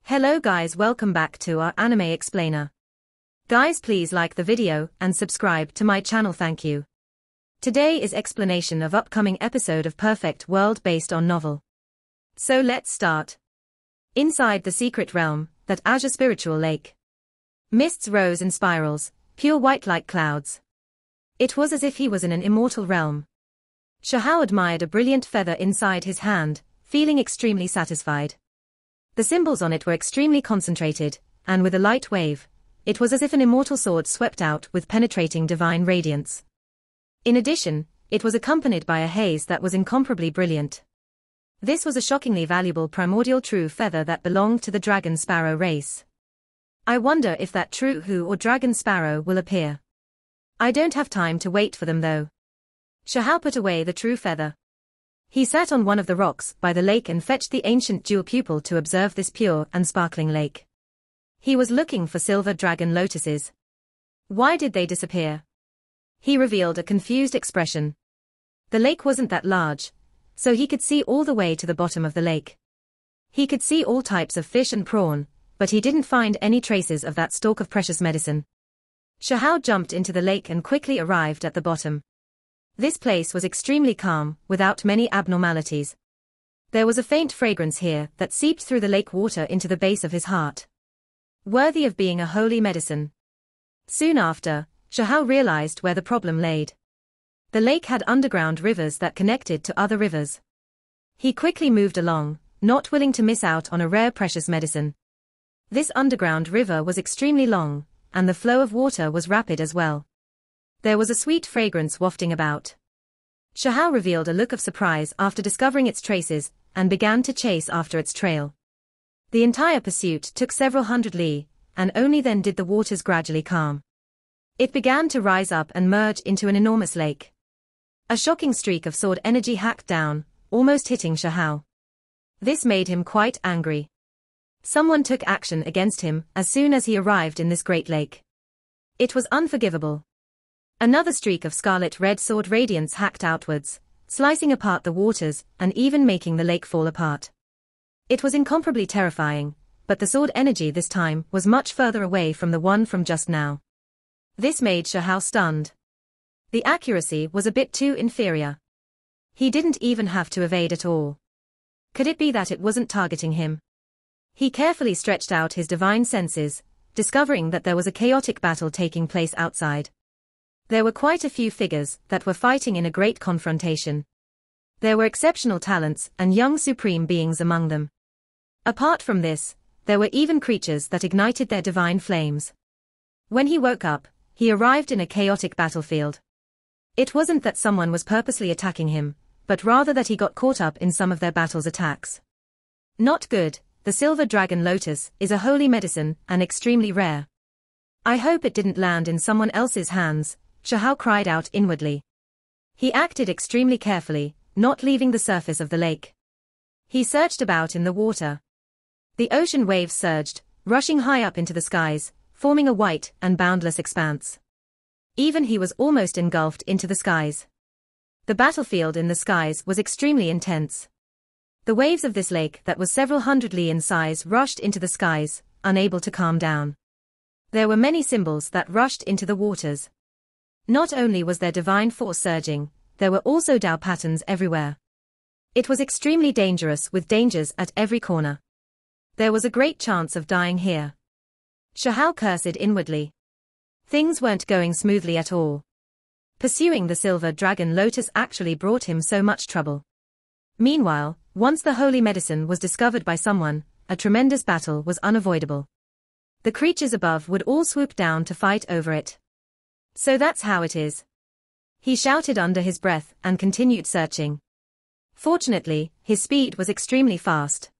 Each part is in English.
Hello guys, welcome back to our anime explainer. Guys, please like the video and subscribe to my channel, thank you. Today is explanation of upcoming episode of Perfect World based on novel. So let's start. Inside the secret realm, that azure spiritual lake. Mists rose in spirals, pure white like clouds. It was as if he was in an immortal realm. Xiahao admired a brilliant feather inside his hand, feeling extremely satisfied. The symbols on it were extremely concentrated, and with a light wave, it was as if an immortal sword swept out with penetrating divine radiance. In addition, it was accompanied by a haze that was incomparably brilliant. This was a shockingly valuable primordial true feather that belonged to the dragon sparrow race. I wonder if that true who or dragon sparrow will appear. I don't have time to wait for them though. Xiahao put away the true feather. He sat on one of the rocks by the lake and fetched the ancient jewel pupil to observe this pure and sparkling lake. He was looking for silver dragon lotuses. Why did they disappear? He revealed a confused expression. The lake wasn't that large, so he could see all the way to the bottom of the lake. He could see all types of fish and prawn, but he didn't find any traces of that stalk of precious medicine. Xiahao jumped into the lake and quickly arrived at the bottom. This place was extremely calm, without many abnormalities. There was a faint fragrance here that seeped through the lake water into the base of his heart. Worthy of being a holy medicine. Soon after, Xiahao realized where the problem laid. The lake had underground rivers that connected to other rivers. He quickly moved along, not willing to miss out on a rare precious medicine. This underground river was extremely long, and the flow of water was rapid as well. There was a sweet fragrance wafting about. Xiahao revealed a look of surprise after discovering its traces, and began to chase after its trail. The entire pursuit took several hundred li, and only then did the waters gradually calm. It began to rise up and merge into an enormous lake. A shocking streak of sword energy hacked down, almost hitting Xiahao. This made him quite angry. Someone took action against him as soon as he arrived in this great lake. It was unforgivable. Another streak of scarlet-red sword radiance hacked outwards, slicing apart the waters and even making the lake fall apart. It was incomparably terrifying, but the sword energy this time was much further away from the one from just now. This made Xiahao stunned. The accuracy was a bit too inferior. He didn't even have to evade at all. Could it be that it wasn't targeting him? He carefully stretched out his divine senses, discovering that there was a chaotic battle taking place outside. There were quite a few figures that were fighting in a great confrontation. There were exceptional talents and young supreme beings among them. Apart from this, there were even creatures that ignited their divine flames. When he woke up, he arrived in a chaotic battlefield. It wasn't that someone was purposely attacking him, but rather that he got caught up in some of their battle's attacks. Not good. The silver dragon lotus is a holy medicine and extremely rare. I hope it didn't land in someone else's hands, Xiahao cried out inwardly. He acted extremely carefully, not leaving the surface of the lake. He searched about in the water. The ocean waves surged, rushing high up into the skies, forming a white and boundless expanse. Even he was almost engulfed into the skies. The battlefield in the skies was extremely intense. The waves of this lake that was several hundred li in size rushed into the skies, unable to calm down. There were many symbols that rushed into the waters. Not only was there divine force surging, there were also Dao patterns everywhere. It was extremely dangerous with dangers at every corner. There was a great chance of dying here. Xiahao cursed inwardly. Things weren't going smoothly at all. Pursuing the silver dragon lotus actually brought him so much trouble. Meanwhile, once the holy medicine was discovered by someone, a tremendous battle was unavoidable. The creatures above would all swoop down to fight over it. So that's how it is. He shouted under his breath and continued searching. Fortunately, his speed was extremely fast.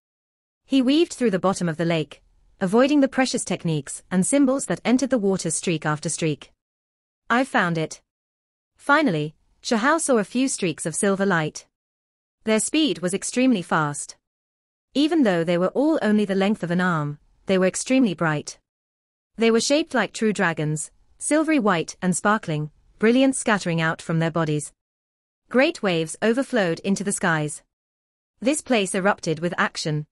He weaved through the bottom of the lake, avoiding the precious techniques and symbols that entered the water streak after streak. I found it. Finally, Xiahao saw a few streaks of silver light. Their speed was extremely fast. Even though they were all only the length of an arm, they were extremely bright. They were shaped like true dragons, silvery white and sparkling, brilliance scattering out from their bodies. Great waves overflowed into the skies. This place erupted with action.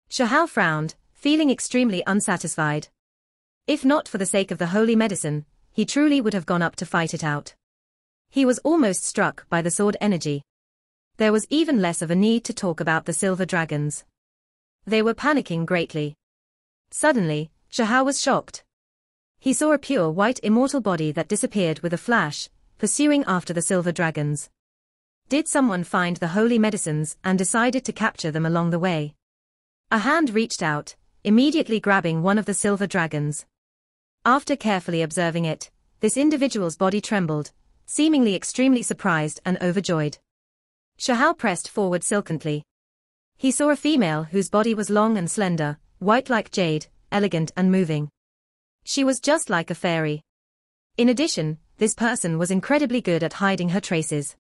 Xiahao frowned, feeling extremely unsatisfied. If not for the sake of the holy medicine, he truly would have gone up to fight it out. He was almost struck by the sword energy. There was even less of a need to talk about the silver dragons. They were panicking greatly. Suddenly, Shahao was shocked. He saw a pure white immortal body that disappeared with a flash, pursuing after the silver dragons. Did someone find the holy medicines and decided to capture them along the way? A hand reached out, immediately grabbing one of the silver dragons. After carefully observing it, this individual's body trembled, seemingly extremely surprised and overjoyed. Shahao pressed forward silently. He saw a female whose body was long and slender, white like jade, elegant and moving. She was just like a fairy. In addition, this person was incredibly good at hiding her traces.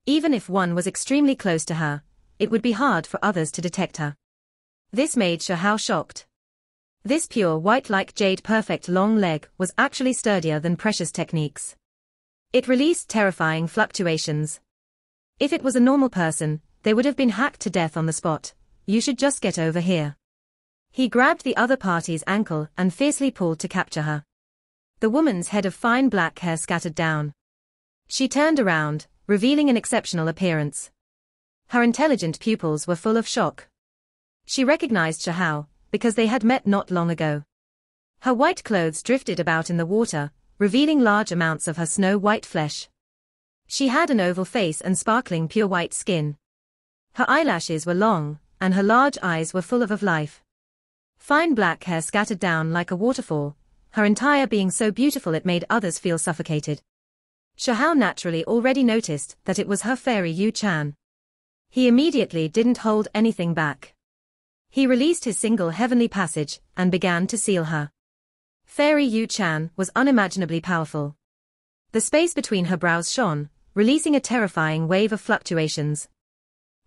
Even if one was extremely close to her, it would be hard for others to detect her. This made Shahao shocked. This pure white like jade perfect long leg was actually sturdier than precious techniques. It released terrifying fluctuations. If it was a normal person, they would have been hacked to death on the spot. You should just get over here. He grabbed the other party's ankle and fiercely pulled to capture her. The woman's head of fine black hair scattered down. She turned around, revealing an exceptional appearance. Her intelligent pupils were full of shock. She recognized Shahao, because they had met not long ago. Her white clothes drifted about in the water, revealing large amounts of her snow-white flesh. She had an oval face and sparkling pure white skin. Her eyelashes were long, and her large eyes were full of life. Fine black hair scattered down like a waterfall, her entire being so beautiful it made others feel suffocated. Shahao naturally already noticed that it was her fairy Yu Chan. He immediately didn't hold anything back. He released his single heavenly passage and began to seal her. Fairy Yu Chan was unimaginably powerful. The space between her brows shone, releasing a terrifying wave of fluctuations.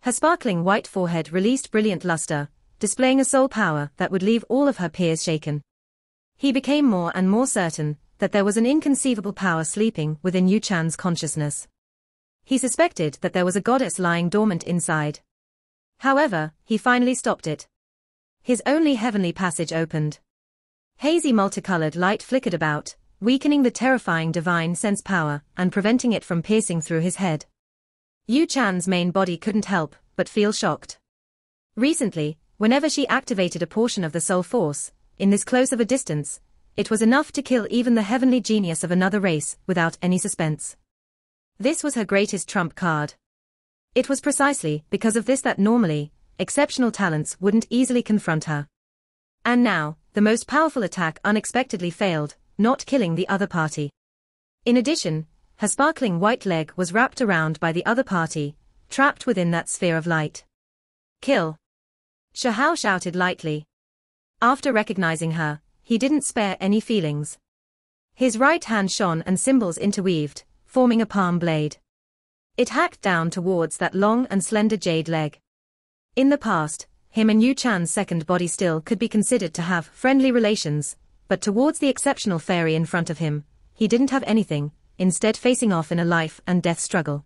Her sparkling white forehead released brilliant luster, displaying a soul power that would leave all of her peers shaken. He became more and more certain that there was an inconceivable power sleeping within Yu Chan's consciousness. He suspected that there was a goddess lying dormant inside. However, he finally stopped it. His only heavenly passage opened. Hazy multicolored light flickered about, weakening the terrifying divine sense power and preventing it from piercing through his head. Yu Chan's main body couldn't help but feel shocked. Recently, whenever she activated a portion of the soul force, in this close of a distance, it was enough to kill even the heavenly genius of another race without any suspense. This was her greatest trump card. It was precisely because of this that normally, exceptional talents wouldn't easily confront her. And now, the most powerful attack unexpectedly failed, not killing the other party. In addition, her sparkling white leg was wrapped around by the other party, trapped within that sphere of light. Kill! Shahao shouted lightly. After recognizing her, he didn't spare any feelings. His right hand shone and symbols interweaved, forming a palm blade. It hacked down towards that long and slender jade leg. In the past, him and Yu Chan's second body still could be considered to have friendly relations, but towards the exceptional fairy in front of him, he didn't have anything, instead facing off in a life and death struggle.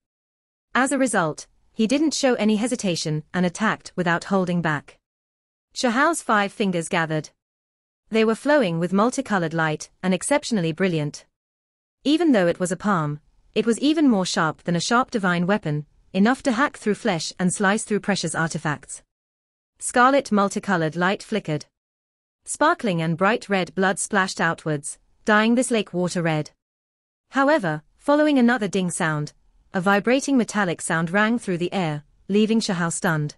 As a result, he didn't show any hesitation and attacked without holding back. Shahao's 5 fingers gathered. They were flowing with multicolored light and exceptionally brilliant. Even though it was a palm, it was even more sharp than a sharp divine weapon, enough to hack through flesh and slice through precious artifacts. Scarlet multicolored light flickered. Sparkling and bright red blood splashed outwards, dyeing this lake water red. However, following another ding sound, a vibrating metallic sound rang through the air, leaving Shahao stunned.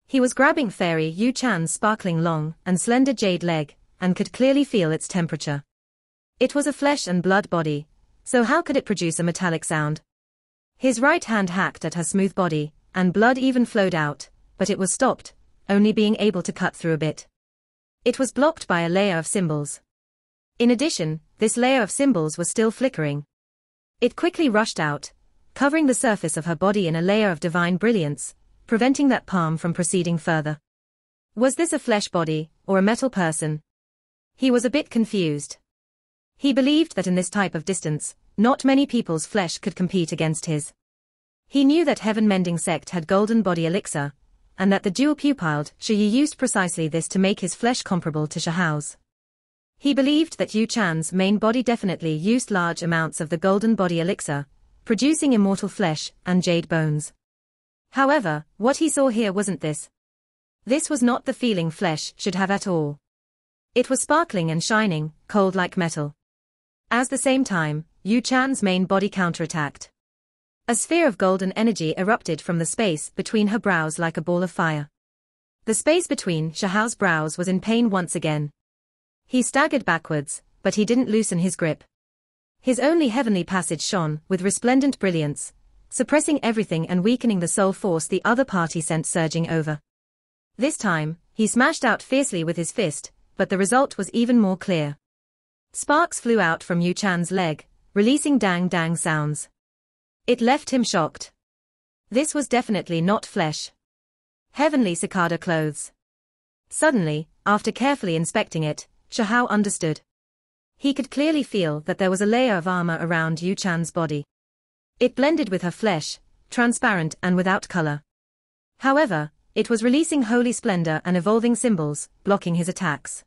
He was grabbing fairy Yu Chan's sparkling long and slender jade leg, and could clearly feel its temperature. It was a flesh and blood body, so how could it produce a metallic sound? His right hand hacked at her smooth body, and blood even flowed out, but it was stopped, only being able to cut through a bit. It was blocked by a layer of symbols. In addition, this layer of symbols was still flickering. It quickly rushed out, covering the surface of her body in a layer of divine brilliance, preventing that palm from proceeding further. Was this a flesh body, or a metal person? He was a bit confused. He believed that in this type of distance, not many people's flesh could compete against his. He knew that Heaven Mending Sect had golden body elixir, and that the dual-pupiled Shi used precisely this to make his flesh comparable to Shahao's. He believed that Yu Chan's main body definitely used large amounts of the golden body elixir, producing immortal flesh and jade bones. However, what he saw here wasn't this. This was not the feeling flesh should have at all. It was sparkling and shining, cold like metal. At the same time, Yu Chan's main body counterattacked. A sphere of golden energy erupted from the space between her brows like a ball of fire. The space between Shahao's brows was in pain once again. He staggered backwards, but he didn't loosen his grip. His only heavenly passage shone with resplendent brilliance, suppressing everything and weakening the soul force the other party sent surging over. This time, he smashed out fiercely with his fist, but the result was even more clear. Sparks flew out from Yu Chan's leg, releasing dang-dang sounds. It left him shocked. This was definitely not flesh. Heavenly cicada clothes. Suddenly, after carefully inspecting it, Shahao understood. He could clearly feel that there was a layer of armor around Yu Chan's body. It blended with her flesh, transparent and without color. However, it was releasing holy splendor and evolving symbols, blocking his attacks.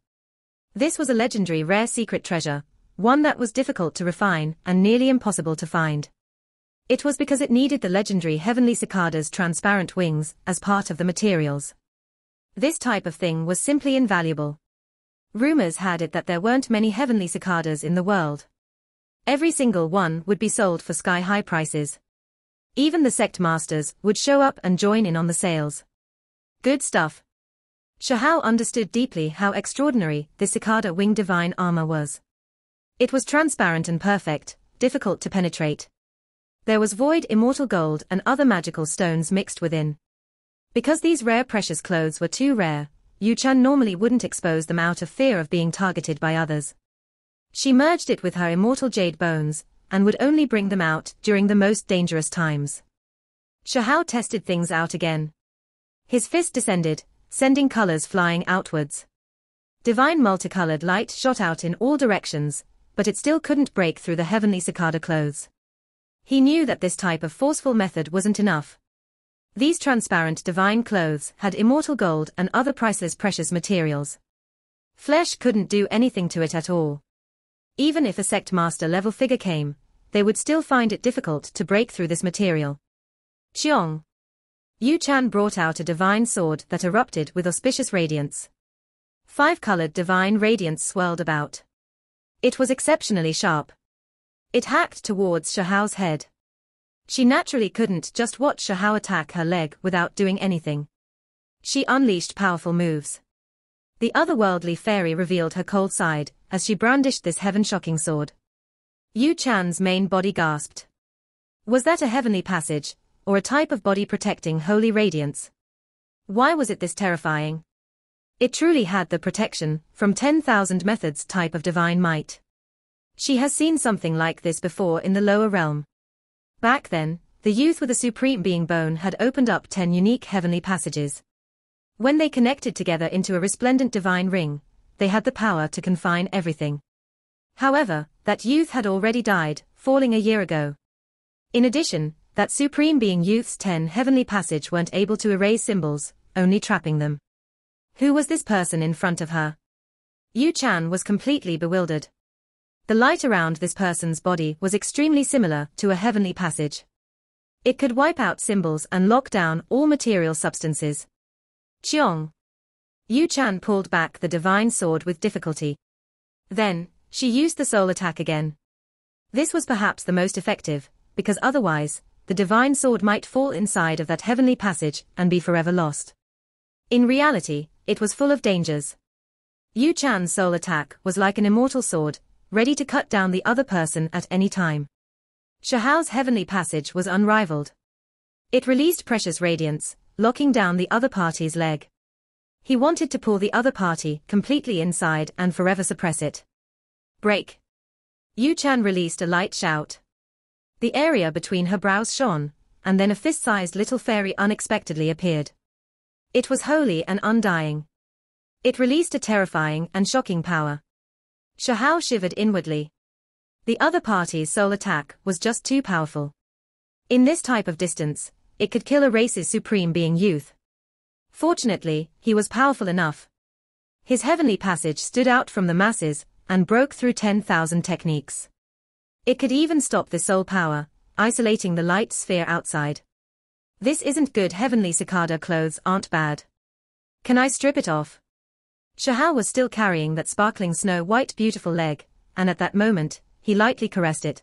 This was a legendary rare secret treasure, one that was difficult to refine and nearly impossible to find. It was because it needed the legendary heavenly cicada's transparent wings as part of the materials. This type of thing was simply invaluable. Rumors had it that there weren't many heavenly cicadas in the world. Every single one would be sold for sky-high prices. Even the sect masters would show up and join in on the sales. Good stuff. Shahao understood deeply how extraordinary this cicada wing divine armor was. It was transparent and perfect, difficult to penetrate. There was void immortal gold and other magical stones mixed within. Because these rare precious clothes were too rare, Yu Chan normally wouldn't expose them out of fear of being targeted by others. She merged it with her immortal jade bones, and would only bring them out during the most dangerous times. Shahao tested things out again. His fist descended, sending colors flying outwards. Divine multicolored light shot out in all directions, but it still couldn't break through the heavenly cicada clothes. He knew that this type of forceful method wasn't enough. These transparent divine clothes had immortal gold and other priceless precious materials. Flesh couldn't do anything to it at all. Even if a sect master level figure came, they would still find it difficult to break through this material. Qiong. Yu Chan brought out a divine sword that erupted with auspicious radiance. 5-colored divine radiance swirled about. It was exceptionally sharp. It hacked towards Shahao's head. She naturally couldn't just watch Shahao attack her leg without doing anything. She unleashed powerful moves. The otherworldly fairy revealed her cold side as she brandished this heaven-shocking sword. Yu Chan's main body gasped. Was that a heavenly passage, or a type of body-protecting holy radiance? Why was it this terrifying? It truly had the protection from 10,000 methods type of divine might. She has seen something like this before in the lower realm. Back then, the youth with a supreme being bone had opened up 10 unique heavenly passages. When they connected together into a resplendent divine ring, they had the power to confine everything. However, that youth had already died, falling a year ago. In addition, that supreme being youth's 10 heavenly passage weren't able to erase symbols, only trapping them. Who was this person in front of her? Yu Chan was completely bewildered. The light around this person's body was extremely similar to a heavenly passage. It could wipe out symbols and lock down all material substances. Qiong. Yu Chan pulled back the divine sword with difficulty. Then, she used the soul attack again. This was perhaps the most effective, because otherwise, the divine sword might fall inside of that heavenly passage and be forever lost. In reality, it was full of dangers. Yu Chan's soul attack was like an immortal sword, ready to cut down the other person at any time. Shahao's heavenly passage was unrivaled. It released precious radiance, locking down the other party's leg. He wanted to pull the other party completely inside and forever suppress it. Break. Yu Chan released a light shout. The area between her brows shone, and then a fist-sized little fairy unexpectedly appeared. It was holy and undying. It released a terrifying and shocking power. Shahao shivered inwardly. The other party's soul attack was just too powerful. In this type of distance, it could kill a race's supreme being youth. Fortunately, he was powerful enough. His heavenly passage stood out from the masses and broke through 10,000 techniques. It could even stop the soul power, isolating the light sphere outside. This isn't good. Heavenly cicada clothes aren't bad. Can I strip it off? Shahal was still carrying that sparkling snow-white beautiful leg, and at that moment, he lightly caressed it.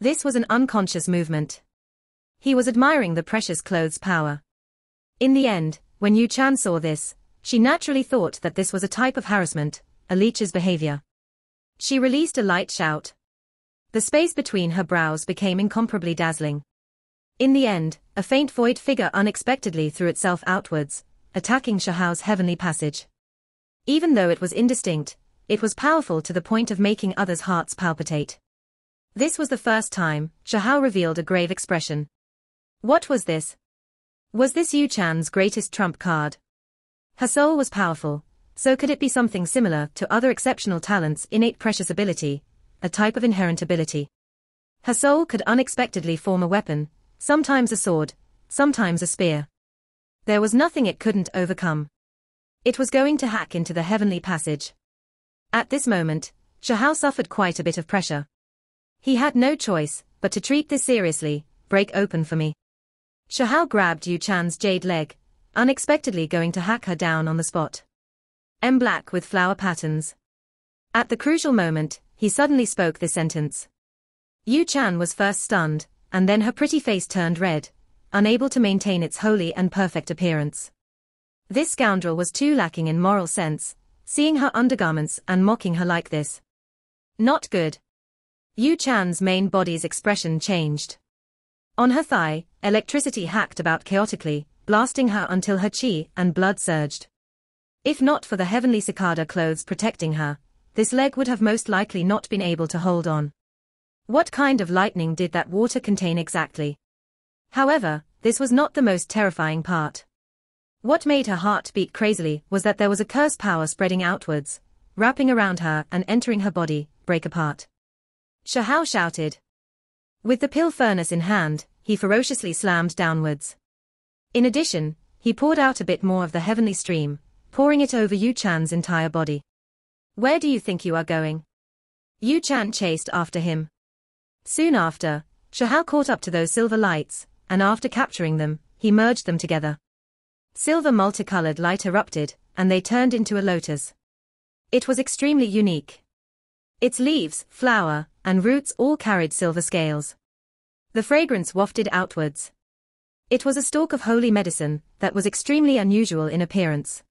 This was an unconscious movement. He was admiring the precious clothes' power. In the end, when Yu Chan saw this, she naturally thought that this was a type of harassment, a leech's behavior. She released a light shout. The space between her brows became incomparably dazzling. In the end, a faint void figure unexpectedly threw itself outwards, attacking Shahal's heavenly passage. Even though it was indistinct, it was powerful to the point of making others' hearts palpitate. This was the first time Shahal revealed a grave expression. What was this? Was this Yu Chan's greatest trump card? Her soul was powerful, so could it be something similar to other exceptional talents? Innate precious ability, a type of inherent ability. Her soul could unexpectedly form a weapon, sometimes a sword, sometimes a spear. There was nothing it couldn't overcome. It was going to hack into the heavenly passage. At this moment, Shahal suffered quite a bit of pressure. He had no choice but to treat this seriously. Break open for me. Shahal grabbed Yu Chan's jade leg, unexpectedly going to hack her down on the spot. Black with flower patterns. At the crucial moment, he suddenly spoke this sentence. Yu Chan was first stunned, and then her pretty face turned red, unable to maintain its holy and perfect appearance. This scoundrel was too lacking in moral sense, seeing her undergarments and mocking her like this. Not good. Yu Chan's main body's expression changed. On her thigh, electricity hacked about chaotically, blasting her until her chi and blood surged. If not for the heavenly cicada clothes protecting her, this leg would have most likely not been able to hold on. What kind of lightning did that water contain exactly? However, this was not the most terrifying part. What made her heart beat crazily was that there was a curse power spreading outwards, wrapping around her and entering her body. Break apart. Shahal shouted. With the pill furnace in hand, he ferociously slammed downwards. In addition, he poured out a bit more of the heavenly stream, pouring it over Yu Chan's entire body. Where do you think you are going? Yu Chan chased after him. Soon after, Shahal caught up to those silver lights, and after capturing them, he merged them together. Silver multicolored light erupted, and they turned into a lotus. It was extremely unique. Its leaves, flower, and roots all carried silver scales. The fragrance wafted outwards. It was a stalk of holy medicine that was extremely unusual in appearance.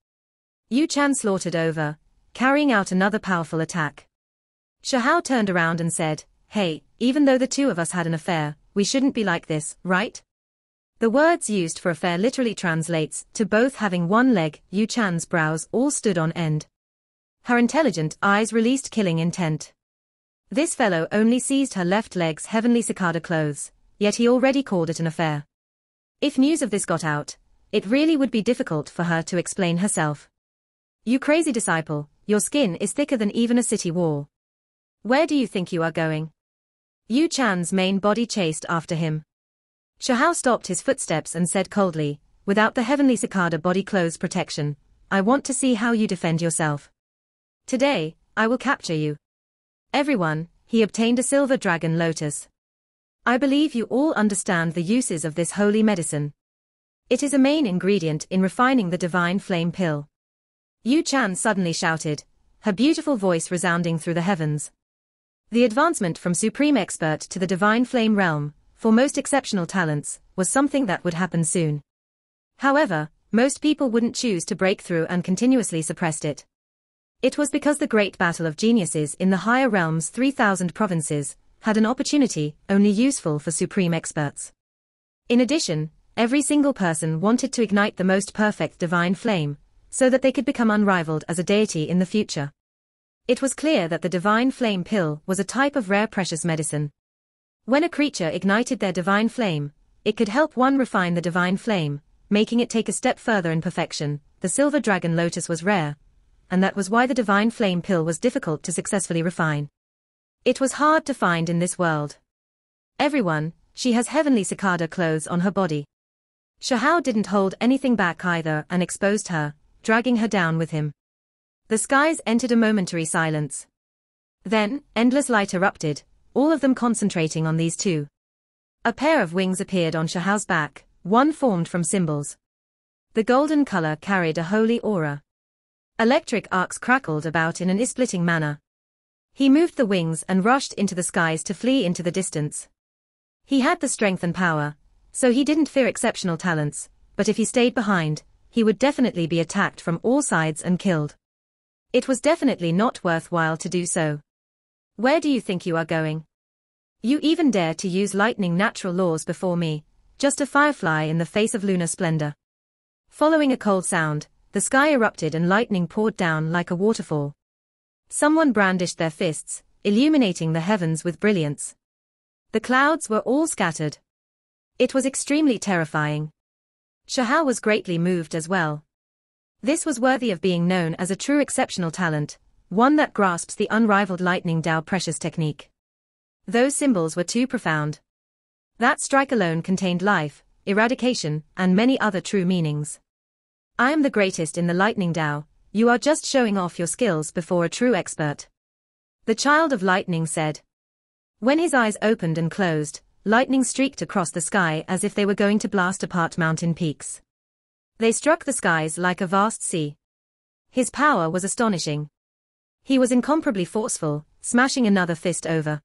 Yu Chan slaughtered over, carrying out another powerful attack. Shahal turned around and said, "Hey, even though the two of us had an affair, we shouldn't be like this, right?" The words used for affair literally translates to both having one leg. Yu Chan's brows all stood on end. Her intelligent eyes released killing intent. This fellow only seized her left leg's heavenly cicada clothes, yet he already called it an affair. If news of this got out, it really would be difficult for her to explain herself. You crazy disciple, your skin is thicker than even a city wall. Where do you think you are going? Yu Chan's main body chased after him. Shahal stopped his footsteps and said coldly, without the heavenly cicada body clothes protection, I want to see how you defend yourself. Today, I will capture you. Everyone, he obtained a silver dragon lotus. I believe you all understand the uses of this holy medicine. It is a main ingredient in refining the divine flame pill. Yu Chan suddenly shouted, her beautiful voice resounding through the heavens. The advancement from supreme expert to the divine flame realm, for most exceptional talents, was something that would happen soon. However, most people wouldn't choose to break through and continuously suppressed it. It was because the great battle of geniuses in the higher realms 3,000 provinces had an opportunity only useful for supreme experts. In addition, every single person wanted to ignite the most perfect divine flame, so that they could become unrivaled as a deity in the future. It was clear that the divine flame pill was a type of rare precious medicine. When a creature ignited their divine flame, it could help one refine the divine flame, making it take a step further in perfection. The silver dragon lotus was rare, and that was why the divine flame pill was difficult to successfully refine. It was hard to find in this world. Everyone, she has heavenly cicada clothes on her body. Shahao didn't hold anything back either and exposed her, dragging her down with him. The skies entered a momentary silence. Then, endless light erupted, all of them concentrating on these two. A pair of wings appeared on Shahao's back, one formed from symbols. The golden color carried a holy aura. Electric arcs crackled about in an eye-splitting manner. He moved the wings and rushed into the skies to flee into the distance. He had the strength and power, so he didn't fear exceptional talents, but if he stayed behind, he would definitely be attacked from all sides and killed. It was definitely not worthwhile to do so. Where do you think you are going? You even dare to use lightning natural laws before me, just a firefly in the face of lunar splendor. Following a cold sound, the sky erupted and lightning poured down like a waterfall. Someone brandished their fists, illuminating the heavens with brilliance. The clouds were all scattered. It was extremely terrifying. Shahao was greatly moved as well. This was worthy of being known as a true exceptional talent, one that grasps the unrivaled lightning Dao precious technique. Those symbols were too profound. That strike alone contained life, eradication, and many other true meanings. I am the greatest in the lightning Dao, you are just showing off your skills before a true expert. The child of lightning said. When his eyes opened and closed, lightning streaked across the sky as if they were going to blast apart mountain peaks. They struck the skies like a vast sea. His power was astonishing. He was incomparably forceful, smashing another fist over.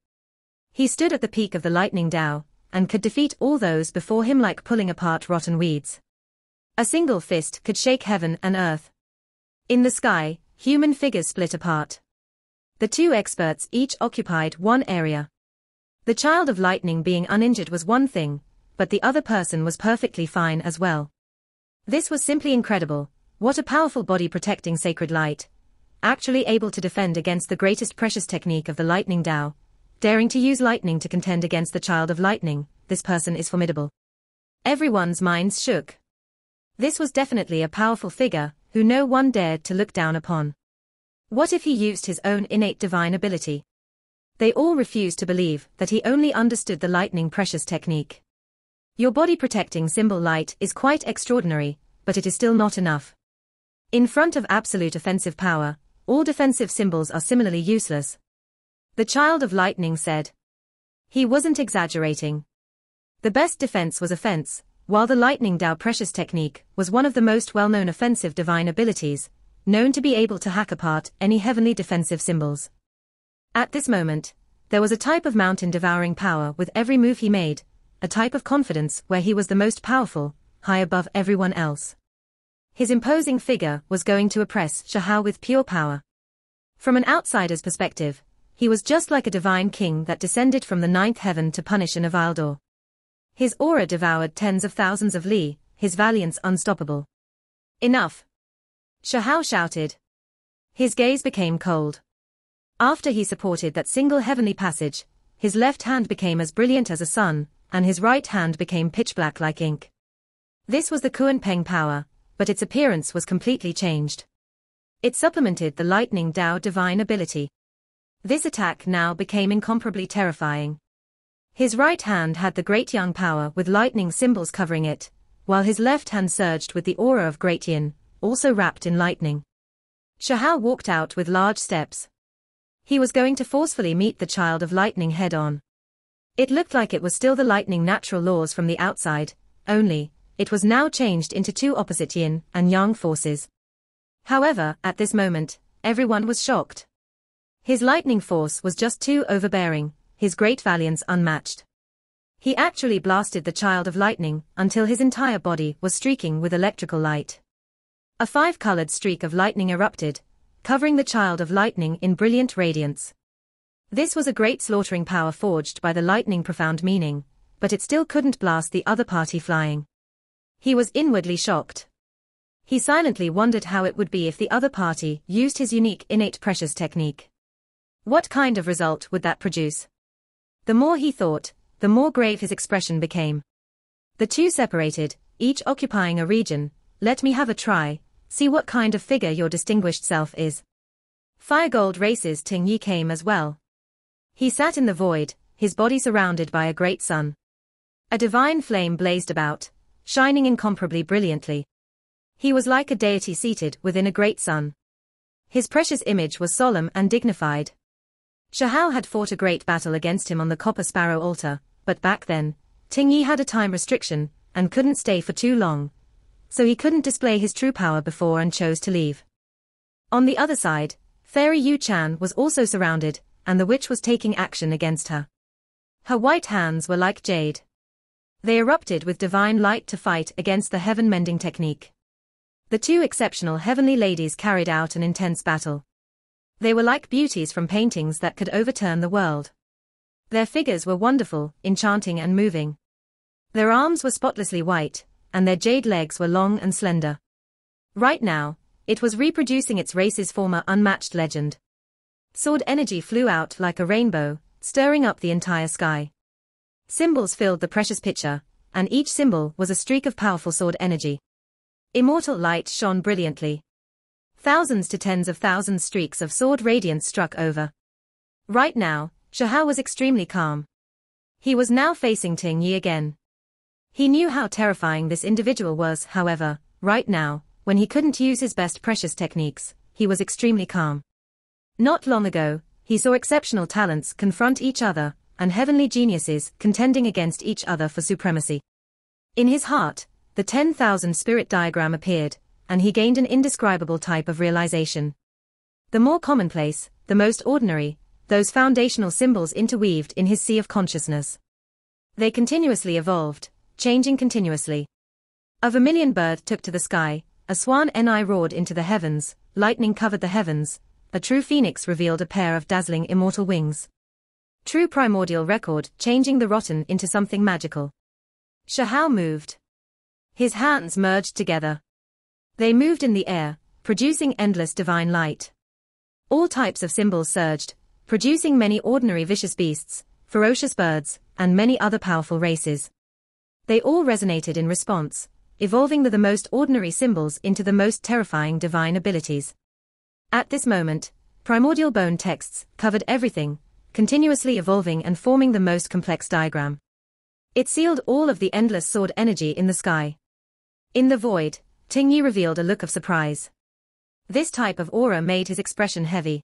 He stood at the peak of the lightning Dao, and could defeat all those before him like pulling apart rotten weeds. A single fist could shake heaven and earth. In the sky, human figures split apart. The two experts each occupied one area. The child of lightning being uninjured was one thing, but the other person was perfectly fine as well. This was simply incredible. What a powerful body protecting sacred light. Actually able to defend against the greatest precious technique of the lightning Dao. Daring to use lightning to contend against the child of lightning, this person is formidable. Everyone's minds shook. This was definitely a powerful figure, who no one dared to look down upon. What if he used his own innate divine ability? They all refused to believe that he only understood the lightning precious technique. Your body protecting symbol light is quite extraordinary, but it is still not enough. In front of absolute offensive power, all defensive symbols are similarly useless. The child of lightning said. He wasn't exaggerating. The best defense was offense, while the lightning Dao precious technique was one of the most well-known offensive divine abilities, known to be able to hack apart any heavenly defensive symbols. At this moment, there was a type of mountain-devouring power with every move he made, a type of confidence where he was the most powerful, high above everyone else. His imposing figure was going to oppress Shahao with pure power. From an outsider's perspective, he was just like a divine king that descended from the ninth heaven to punish an evildor. His aura devoured tens of thousands of li, his valiance unstoppable. Enough! Shahao shouted. His gaze became cold. After he supported that single heavenly passage, his left hand became as brilliant as a sun, and his right hand became pitch black like ink. This was the Kuan-Peng power, but its appearance was completely changed. It supplemented the lightning Dao divine ability. This attack now became incomparably terrifying. His right hand had the Great Yang power with lightning symbols covering it, while his left hand surged with the aura of Great Yin, also wrapped in lightning. Shahao walked out with large steps. He was going to forcefully meet the child of lightning head-on. It looked like it was still the lightning natural laws from the outside, only, it was now changed into two opposite yin and yang forces. However, at this moment, everyone was shocked. His lightning force was just too overbearing, his great valiance unmatched. He actually blasted the child of lightning until his entire body was streaking with electrical light. A five-colored streak of lightning erupted, covering the child of lightning in brilliant radiance. This was a great slaughtering power forged by the lightning profound meaning, but it still couldn't blast the other party flying. He was inwardly shocked. He silently wondered how it would be if the other party used his unique innate precious technique. What kind of result would that produce? The more he thought, the more grave his expression became. The two separated, each occupying a region. Let me have a try, see what kind of figure your distinguished self is. Firegold Race's Ting Yi came as well. He sat in the void, his body surrounded by a great sun. A divine flame blazed about, shining incomparably brilliantly. He was like a deity seated within a great sun. His precious image was solemn and dignified. Shahao had fought a great battle against him on the Copper Sparrow altar, but back then, Tingyi had a time restriction, and couldn't stay for too long. So he couldn't display his true power before and chose to leave. On the other side, Fairy Yu Chan was also surrounded, and the witch was taking action against her. Her white hands were like jade. They erupted with divine light to fight against the heaven-mending technique. The two exceptional heavenly ladies carried out an intense battle. They were like beauties from paintings that could overturn the world. Their figures were wonderful, enchanting and moving. Their arms were spotlessly white, and their jade legs were long and slender. Right now, it was reproducing its race's former unmatched legend. Sword energy flew out like a rainbow, stirring up the entire sky. Symbols filled the precious picture, and each symbol was a streak of powerful sword energy. Immortal light shone brilliantly. Thousands to tens of thousands streaks of sword radiance struck over. Right now, Shahao was extremely calm. He was now facing Tingyi again. He knew how terrifying this individual was, however, right now, when he couldn't use his best precious techniques, he was extremely calm. Not long ago, he saw exceptional talents confront each other, and heavenly geniuses contending against each other for supremacy. In his heart, the 10,000 spirit diagram appeared, and he gained an indescribable type of realization. The more commonplace, the most ordinary, those foundational symbols interweaved in his sea of consciousness. They continuously evolved, changing continuously. A vermilion bird took to the sky, a swan ni roared into the heavens, lightning covered the heavens, a true phoenix revealed a pair of dazzling immortal wings. True primordial record changing the rotten into something magical. Shahao moved. His hands merged together. They moved in the air, producing endless divine light. All types of symbols surged, producing many ordinary vicious beasts, ferocious birds, and many other powerful races. They all resonated in response, evolving the most ordinary symbols into the most terrifying divine abilities. At this moment, primordial bone texts covered everything, continuously evolving and forming the most complex diagram. It sealed all of the endless sword energy in the sky. In the void, Tingyi revealed a look of surprise. This type of aura made his expression heavy.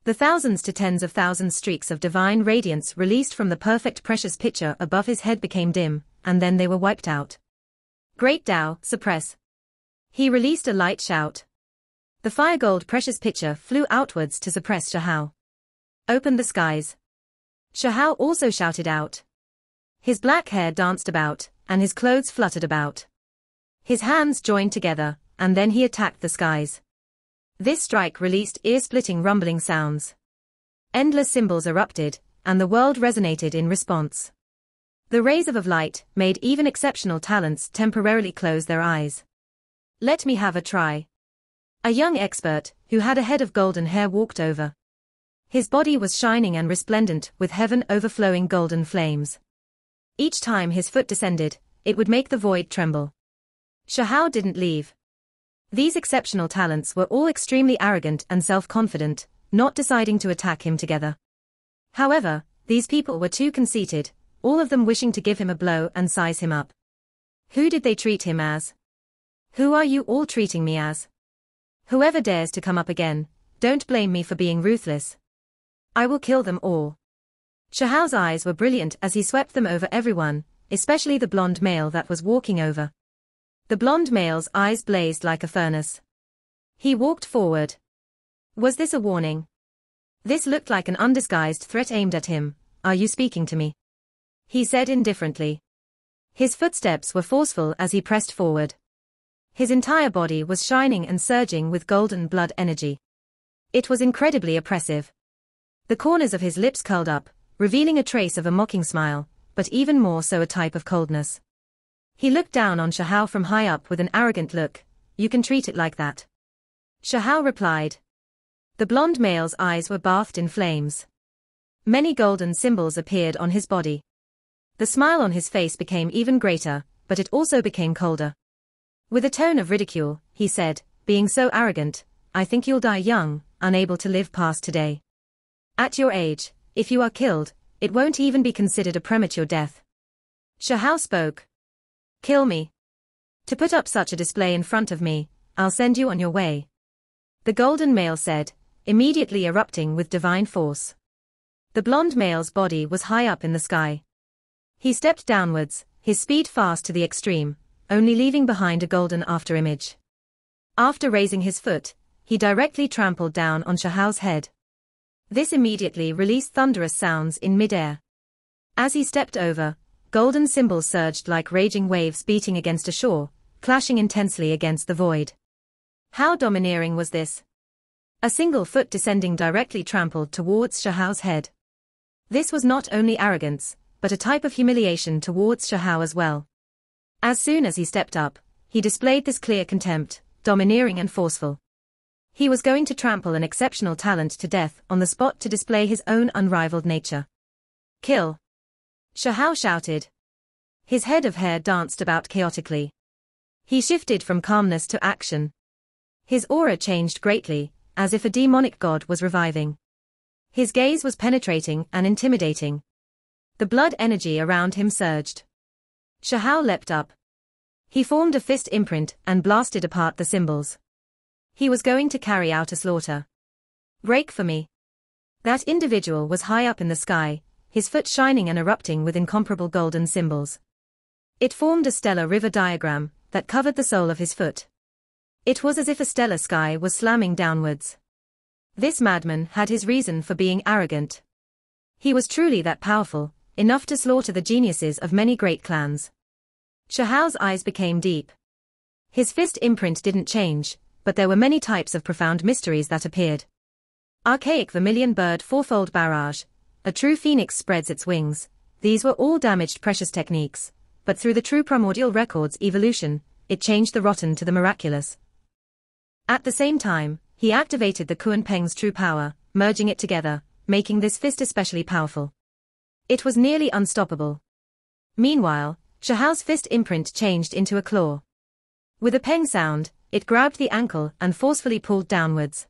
The thousands to tens of thousands streaks of divine radiance released from the perfect precious picture above his head became dim, and then they were wiped out. Great Tao, suppress. He released a light shout. The fire gold precious picture flew outwards to suppress Shahao. Open the skies. Shahao also shouted out. His black hair danced about, and his clothes fluttered about. His hands joined together, and then he attacked the skies. This strike released ear-splitting rumbling sounds. Endless symbols erupted, and the world resonated in response. The rays of light made even exceptional talents temporarily close their eyes. Let me have a try. A young expert, who had a head of golden hair, walked over. His body was shining and resplendent with heaven overflowing golden flames. Each time his foot descended, it would make the void tremble. Shahao didn't leave. These exceptional talents were all extremely arrogant and self-confident, not deciding to attack him together. However, these people were too conceited, all of them wishing to give him a blow and size him up. Who did they treat him as? Who are you all treating me as? Whoever dares to come up again, don't blame me for being ruthless. I will kill them all. Shahao's eyes were brilliant as he swept them over everyone, especially the blonde male that was walking over. The blonde male's eyes blazed like a furnace. He walked forward. Was this a warning? This looked like an undisguised threat aimed at him. Are you speaking to me? He said indifferently. His footsteps were forceful as he pressed forward. His entire body was shining and surging with golden blood energy. It was incredibly oppressive. The corners of his lips curled up, revealing a trace of a mocking smile, but even more so a type of coldness. He looked down on Shahao from high up with an arrogant look. You can treat it like that. Shahao replied. The blonde male's eyes were bathed in flames. Many golden symbols appeared on his body. The smile on his face became even greater, but it also became colder. With a tone of ridicule, he said, being so arrogant, I think you'll die young, unable to live past today. At your age, if you are killed, it won't even be considered a premature death. Shahao spoke. Kill me. To put up such a display in front of me, I'll send you on your way. The golden male said, immediately erupting with divine force. The blonde male's body was high up in the sky. He stepped downwards, his speed fast to the extreme, only leaving behind a golden afterimage. After raising his foot, he directly trampled down on Shahao's head. This immediately released thunderous sounds in mid-air. As he stepped over, golden cymbals surged like raging waves beating against a shore, clashing intensely against the void. How domineering was this? A single foot descending directly trampled towards Shahao's head. This was not only arrogance, but a type of humiliation towards Shahao as well. As soon as he stepped up, he displayed this clear contempt, domineering and forceful. He was going to trample an exceptional talent to death on the spot to display his own unrivaled nature. Kill! Shahao shouted. His head of hair danced about chaotically. He shifted from calmness to action. His aura changed greatly, as if a demonic god was reviving. His gaze was penetrating and intimidating. The blood energy around him surged. Shahao leapt up. He formed a fist imprint and blasted apart the cymbals. He was going to carry out a slaughter. Break for me. That individual was high up in the sky, his foot shining and erupting with incomparable golden cymbals. It formed a stellar river diagram that covered the sole of his foot. It was as if a stellar sky was slamming downwards. This madman had his reason for being arrogant. He was truly that powerful, enough to slaughter the geniuses of many great clans. Shahao's eyes became deep. His fist imprint didn't change, but there were many types of profound mysteries that appeared. Archaic vermilion bird fourfold barrage, a true phoenix spreads its wings, these were all damaged precious techniques, but through the true primordial record's evolution, it changed the rotten to the miraculous. At the same time, he activated the Kuan Peng's true power, merging it together, making this fist especially powerful. It was nearly unstoppable. Meanwhile, Shahao's fist imprint changed into a claw. With a peng sound, it grabbed the ankle and forcefully pulled downwards.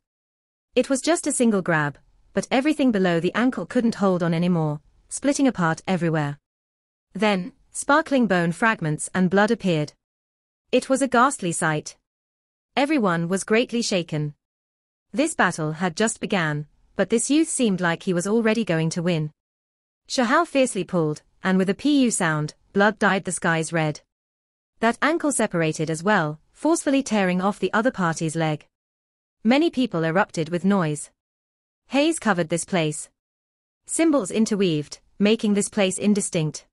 It was just a single grab, but everything below the ankle couldn't hold on anymore, splitting apart everywhere. Then, sparkling bone fragments and blood appeared. It was a ghastly sight. Everyone was greatly shaken. This battle had just begun, but this youth seemed like he was already going to win. Shahao fiercely pulled, and with a pu sound, blood dyed the skies red. That ankle separated as well, forcefully tearing off the other party's leg. Many people erupted with noise. Haze covered this place. Symbols interweaved, making this place indistinct.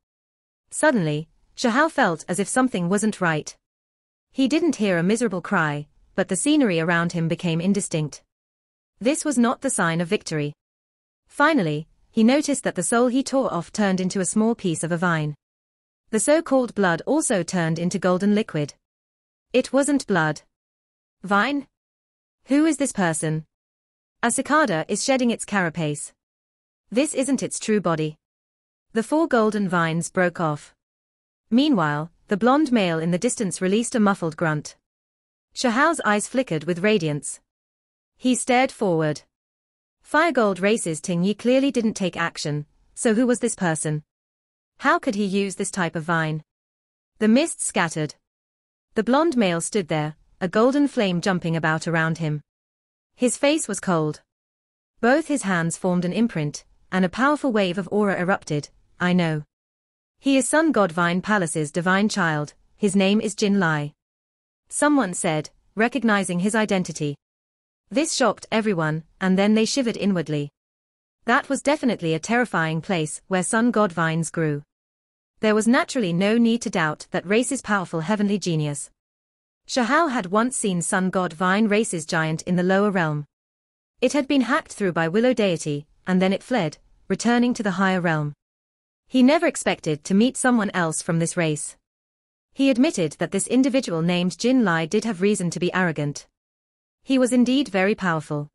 Suddenly, Shahao felt as if something wasn't right. He didn't hear a miserable cry, but the scenery around him became indistinct. This was not the sign of victory. Finally, he noticed that the soul he tore off turned into a small piece of a vine. The so-called blood also turned into golden liquid. It wasn't blood. Vine? Who is this person? A cicada is shedding its carapace. This isn't its true body. The 4 golden vines broke off. Meanwhile, the blonde male in the distance released a muffled grunt. Shahao's eyes flickered with radiance. He stared forward. Firegold Race's Ting Yi clearly didn't take action, so who was this person? How could he use this type of vine? The mist scattered. The blonde male stood there, a golden flame jumping about around him. His face was cold. Both his hands formed an imprint, and a powerful wave of aura erupted. I know. He is Sun God Vine Palace's divine child, his name is Jin Lai. Someone said, recognizing his identity. This shocked everyone, and then they shivered inwardly. That was definitely a terrifying place where Sun God Vines grew. There was naturally no need to doubt that Race's powerful heavenly genius. Shahao had once seen Sun God Vine Race's giant in the lower realm. It had been hacked through by Willow Deity, and then it fled, returning to the higher realm. He never expected to meet someone else from this race. He admitted that this individual named Jin Lai did have reason to be arrogant. He was indeed very powerful.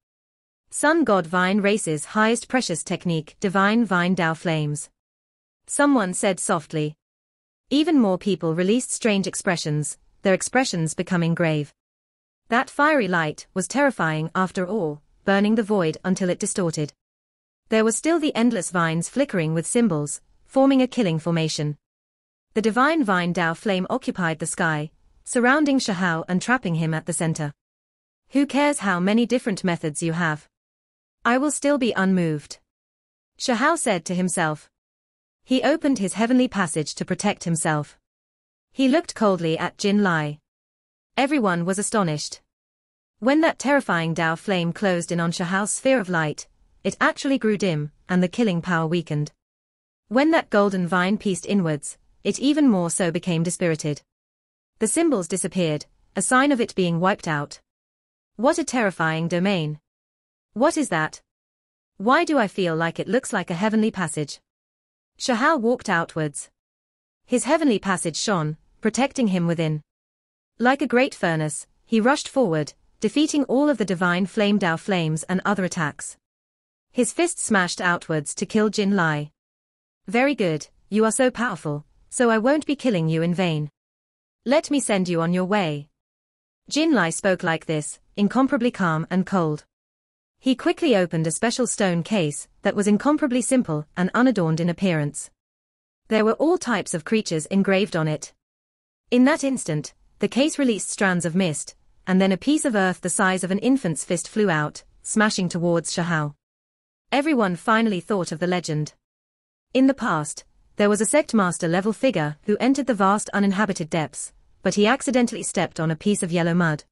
Sun God Vine Race's highest precious technique, Divine Vine Dao Flames. Someone said softly. Even more people released strange expressions, their expressions becoming grave. That fiery light was terrifying after all, burning the void until it distorted. There was still the endless vines flickering with symbols, forming a killing formation. The divine vine Dao flame occupied the sky, surrounding Shahao and trapping him at the center. Who cares how many different methods you have? I will still be unmoved, Shahao said to himself. He opened his heavenly passage to protect himself. He looked coldly at Jin Lai. Everyone was astonished. When that terrifying Dao flame closed in on Shahao's sphere of light, it actually grew dim, and the killing power weakened. When that golden vine pieced inwards, it even more so became dispirited. The symbols disappeared, a sign of it being wiped out. What a terrifying domain. What is that? Why do I feel like it looks like a heavenly passage? Shahao walked outwards. His heavenly passage shone, protecting him within. Like a great furnace, he rushed forward, defeating all of the divine flame Dao flames and other attacks. His fist smashed outwards to kill Jin Lai. Very good, you are so powerful, so I won't be killing you in vain. Let me send you on your way. Jin Lai spoke like this, incomparably calm and cold. He quickly opened a special stone case that was incomparably simple and unadorned in appearance. There were all types of creatures engraved on it. In that instant, the case released strands of mist, and then a piece of earth the size of an infant's fist flew out, smashing towards Shahao. Everyone finally thought of the legend. In the past, there was a sect master-level figure who entered the vast uninhabited depths, but he accidentally stepped on a piece of yellow mud.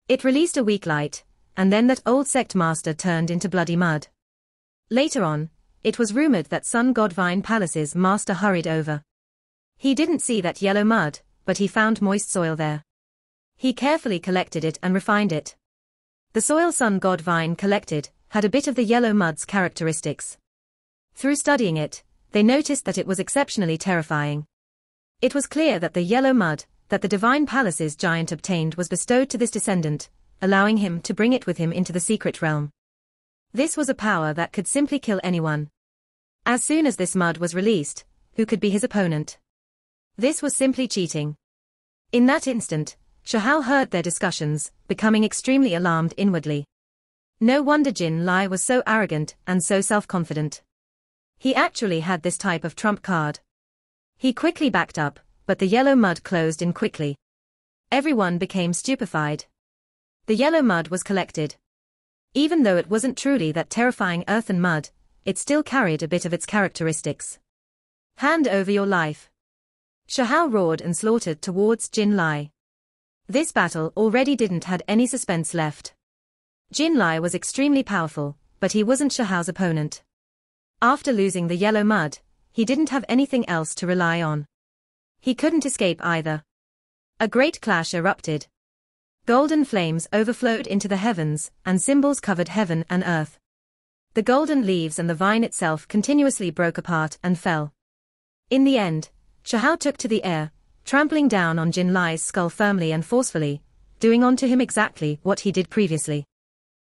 It released a weak light, and then that old sect master turned into bloody mud. Later on, it was rumored that Sun God Vine Palace's master hurried over. He didn't see that yellow mud, but he found moist soil there. He carefully collected it and refined it. The soil Sun God Vine collected had a bit of the yellow mud's characteristics. Through studying it, they noticed that it was exceptionally terrifying. It was clear that the yellow mud that the Divine Palace's giant obtained was bestowed to this descendant, allowing him to bring it with him into the secret realm. This was a power that could simply kill anyone. As soon as this mud was released, who could be his opponent? This was simply cheating. In that instant, Shahao heard their discussions, becoming extremely alarmed inwardly. No wonder Jin Lai was so arrogant and so self-confident. He actually had this type of trump card. He quickly backed up, but the yellow mud closed in quickly. Everyone became stupefied. The yellow mud was collected. Even though it wasn't truly that terrifying earthen mud, it still carried a bit of its characteristics. Hand over your life. Shahao roared and slaughtered towards Jin Lai. This battle already didn't had any suspense left. Jin Lai was extremely powerful, but he wasn't Shahao's opponent. After losing the yellow mud, he didn't have anything else to rely on. He couldn't escape either. A great clash erupted. Golden flames overflowed into the heavens, and symbols covered heaven and earth. The golden leaves and the vine itself continuously broke apart and fell. In the end, Shahao took to the air, trampling down on Jin Lai's skull firmly and forcefully, doing onto him exactly what he did previously.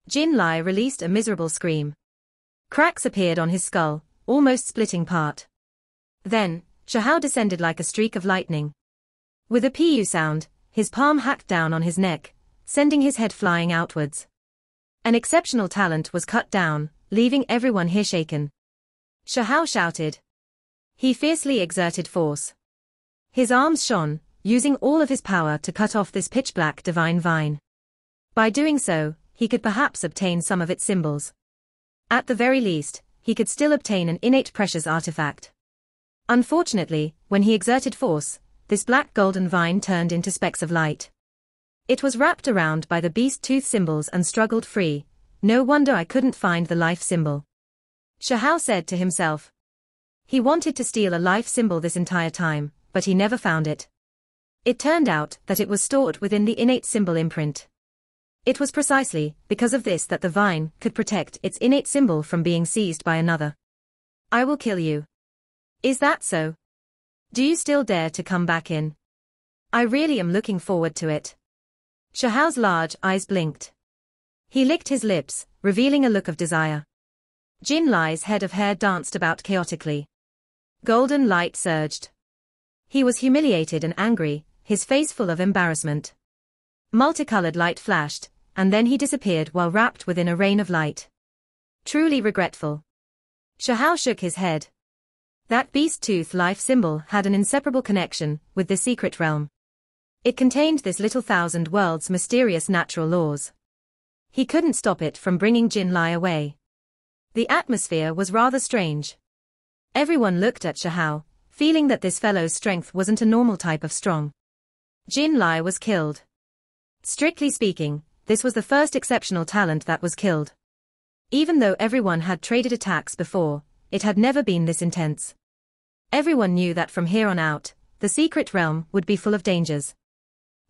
Jin Lai released a miserable scream. Cracks appeared on his skull, almost splitting part. Then, Shahao descended like a streak of lightning. With a pu sound, his palm hacked down on his neck, sending his head flying outwards. An exceptional talent was cut down, leaving everyone here shaken. Shahao shouted. He fiercely exerted force. His arms shone, using all of his power to cut off this pitch-black divine vine. By doing so, he could perhaps obtain some of its symbols. At the very least, he could still obtain an innate precious artifact. Unfortunately, when he exerted force, this black golden vine turned into specks of light. It was wrapped around by the beast tooth symbols and struggled free. No wonder I couldn't find the life symbol. Shahao said to himself. He wanted to steal a life symbol this entire time, but he never found it. It turned out that it was stored within the innate symbol imprint. It was precisely because of this that the vine could protect its innate symbol from being seized by another. I will kill you. Is that so? Do you still dare to come back in? I really am looking forward to it. Shahao's large eyes blinked. He licked his lips, revealing a look of desire. Jin Lai's head of hair danced about chaotically. Golden light surged. He was humiliated and angry, his face full of embarrassment. Multicolored light flashed, and then he disappeared while wrapped within a rain of light. Truly regretful. Shahao shook his head. That beast tooth life symbol had an inseparable connection with the secret realm. It contained this little thousand world's mysterious natural laws. He couldn't stop it from bringing Jin Lai away. The atmosphere was rather strange. Everyone looked at Shahao, feeling that this fellow's strength wasn't a normal type of strong. Jin Lai was killed. Strictly speaking, this was the first exceptional talent that was killed. Even though everyone had traded attacks before, it had never been this intense. Everyone knew that from here on out, the secret realm would be full of dangers.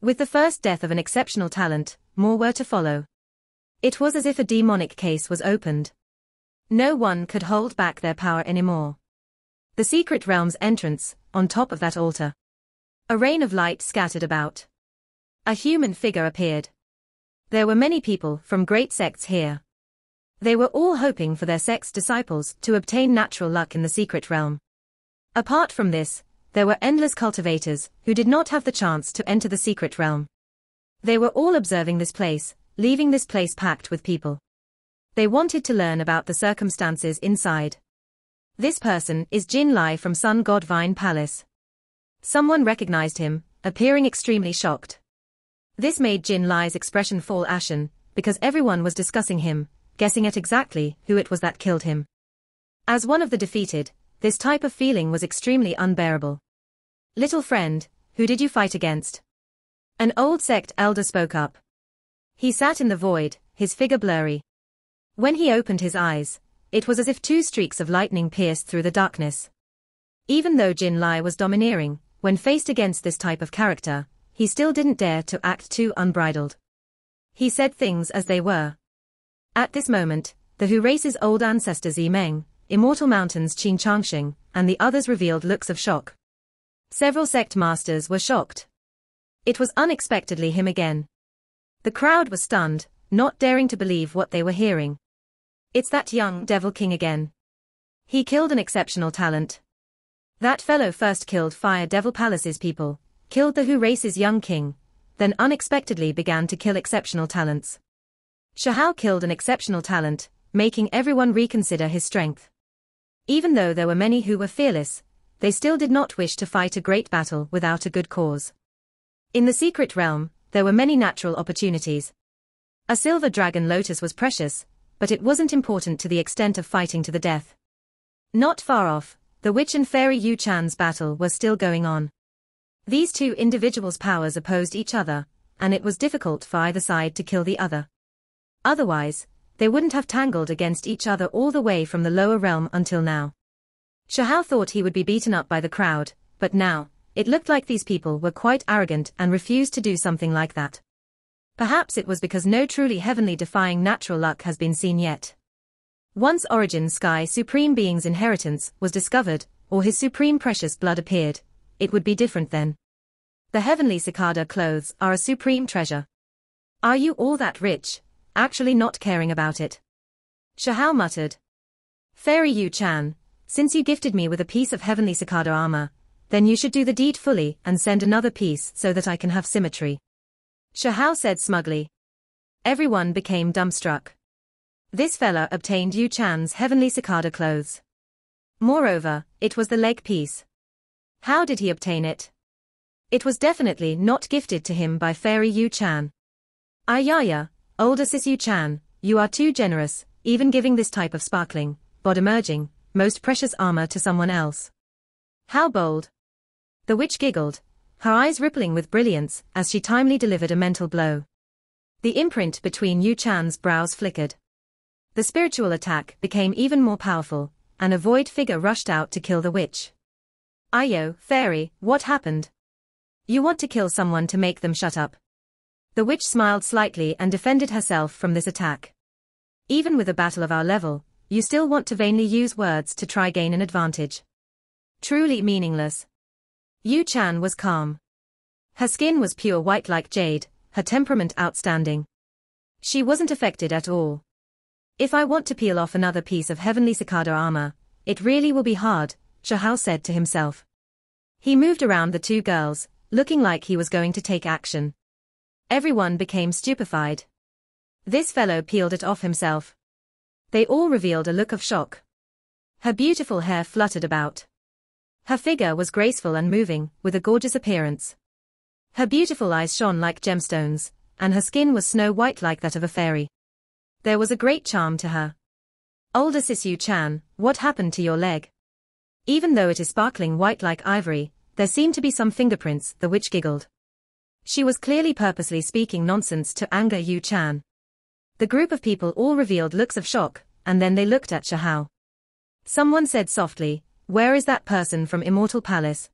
With the first death of an exceptional talent, more were to follow. It was as if a demonic case was opened. No one could hold back their power anymore. The secret realm's entrance, on top of that altar. A rain of light scattered about. A human figure appeared. There were many people from great sects here. They were all hoping for their sect's disciples to obtain natural luck in the secret realm. Apart from this, there were endless cultivators who did not have the chance to enter the secret realm. They were all observing this place, leaving this place packed with people. They wanted to learn about the circumstances inside. This person is Jin Lai from Sun God Vine Palace. Someone recognized him, appearing extremely shocked. This made Jin Lai's expression fall ashen, because everyone was discussing him, guessing at exactly who it was that killed him. As one of the defeated, this type of feeling was extremely unbearable. Little friend, who did you fight against? An old sect elder spoke up. He sat in the void, his figure blurry. When he opened his eyes, it was as if two streaks of lightning pierced through the darkness. Even though Jin Lai was domineering, when faced against this type of character, he still didn't dare to act too unbridled. He said things as they were. At this moment, the Hu race's old ancestors Meng, Immortal Mountains Qin Changxing, and the others revealed looks of shock. Several sect masters were shocked. It was unexpectedly him again. The crowd was stunned, not daring to believe what they were hearing. It's that young devil king again. He killed an exceptional talent. That fellow first killed Fire Devil Palace's people, killed the Hu race's young king, then unexpectedly began to kill exceptional talents. Shahao killed an exceptional talent, making everyone reconsider his strength. Even though there were many who were fearless, they still did not wish to fight a great battle without a good cause. In the secret realm, there were many natural opportunities. A silver dragon lotus was precious, but it wasn't important to the extent of fighting to the death. Not far off, the witch and fairy Yu Chan's battle was still going on. These two individuals' powers opposed each other, and it was difficult for either side to kill the other. Otherwise, they wouldn't have tangled against each other all the way from the lower realm until now. Shahao thought he would be beaten up by the crowd, but now, it looked like these people were quite arrogant and refused to do something like that. Perhaps it was because no truly heavenly defying natural luck has been seen yet. Once Origin Sky Supreme Being's inheritance was discovered, or his supreme precious blood appeared, it would be different then. The heavenly cicada clothes are a supreme treasure. Are you all that rich, actually not caring about it? Shahao muttered. Fairy Yu Chan, since you gifted me with a piece of heavenly cicada armor, then you should do the deed fully and send another piece so that I can have symmetry. Shahao said smugly. Everyone became dumbstruck. This fella obtained Yu Chan's heavenly cicada clothes. Moreover, it was the leg piece. How did he obtain it? It was definitely not gifted to him by Fairy Yu Chan. Ayaya, older sis Yu Chan, you are too generous, even giving this type of sparkling, bod-emerging, most precious armor to someone else. How bold. The witch giggled, her eyes rippling with brilliance as she timely delivered a mental blow. The imprint between Yu Chan's brows flickered. The spiritual attack became even more powerful, and a void figure rushed out to kill the witch. Ayo, fairy, what happened? You want to kill someone to make them shut up. The witch smiled slightly and defended herself from this attack. Even with a battle of our level, you still want to vainly use words to try gain an advantage. Truly meaningless. Yu Chan was calm. Her skin was pure white like jade, her temperament outstanding. She wasn't affected at all. If I want to peel off another piece of heavenly cicada armor, it really will be hard, Shahao said to himself. He moved around the two girls, looking like he was going to take action. Everyone became stupefied. This fellow peeled it off himself. They all revealed a look of shock. Her beautiful hair fluttered about. Her figure was graceful and moving, with a gorgeous appearance. Her beautiful eyes shone like gemstones, and her skin was snow white like that of a fairy. There was a great charm to her. "Older sis Yu Chan, what happened to your leg?" "Even though it is sparkling white like ivory, there seem to be some fingerprints," the witch giggled. She was clearly purposely speaking nonsense to anger Yu Chan. The group of people all revealed looks of shock, and then they looked at Shahao. Someone said softly, "Where is that person from Immortal Palace?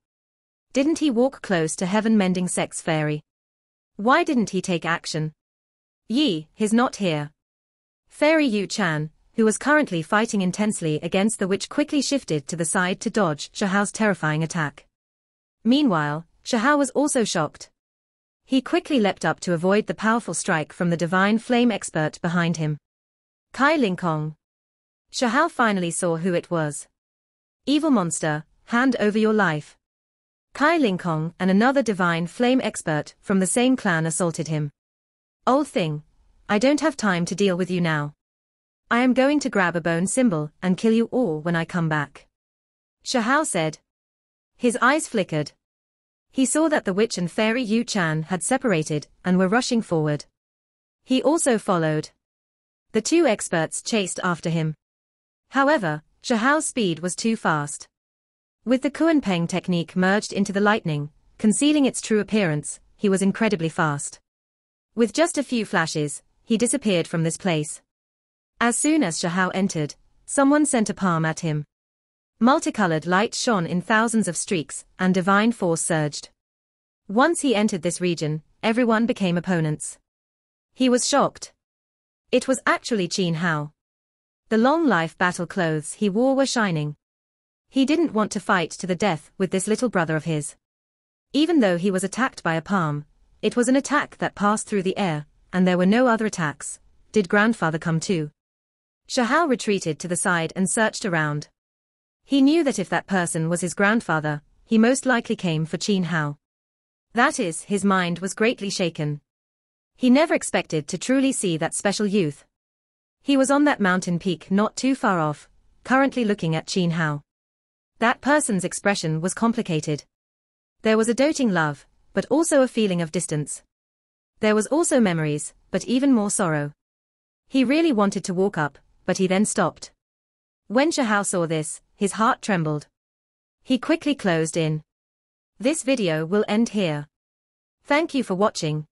Didn't he walk close to heaven-mending sex fairy? Why didn't he take action? He's not here." Fairy Yu Chan, who was currently fighting intensely against the witch, quickly shifted to the side to dodge Shahao's terrifying attack. Meanwhile, Shahao was also shocked. He quickly leapt up to avoid the powerful strike from the divine flame expert behind him. Kai Lingkong. Shahao finally saw who it was. "Evil monster, hand over your life." Kai Lingkong and another divine flame expert from the same clan assaulted him. "Old thing, I don't have time to deal with you now. I am going to grab a bone symbol and kill you all when I come back," Shahao said. His eyes flickered. He saw that the witch and fairy Yu Chan had separated and were rushing forward. He also followed. The two experts chased after him. However, Shahao's speed was too fast. With the Kuan Peng technique merged into the lightning, concealing its true appearance, he was incredibly fast. With just a few flashes, he disappeared from this place. As soon as Shahao entered, someone sent a palm at him. Multicolored light shone in thousands of streaks, and divine force surged. Once he entered this region, everyone became opponents. He was shocked. It was actually Qin Hao. The long-life battle clothes he wore were shining. He didn't want to fight to the death with this little brother of his. Even though he was attacked by a palm, it was an attack that passed through the air, and there were no other attacks. Did grandfather come too? Shahao retreated to the side and searched around. He knew that if that person was his grandfather, he most likely came for Qin Hao. That is, his mind was greatly shaken. He never expected to truly see that special youth. He was on that mountain peak not too far off, currently looking at Qin Hao. That person's expression was complicated. There was a doting love, but also a feeling of distance. There was also memories, but even more sorrow. He really wanted to walk up, but he then stopped. When Shahao saw this, his heart trembled. He quickly closed in. This video will end here. Thank you for watching.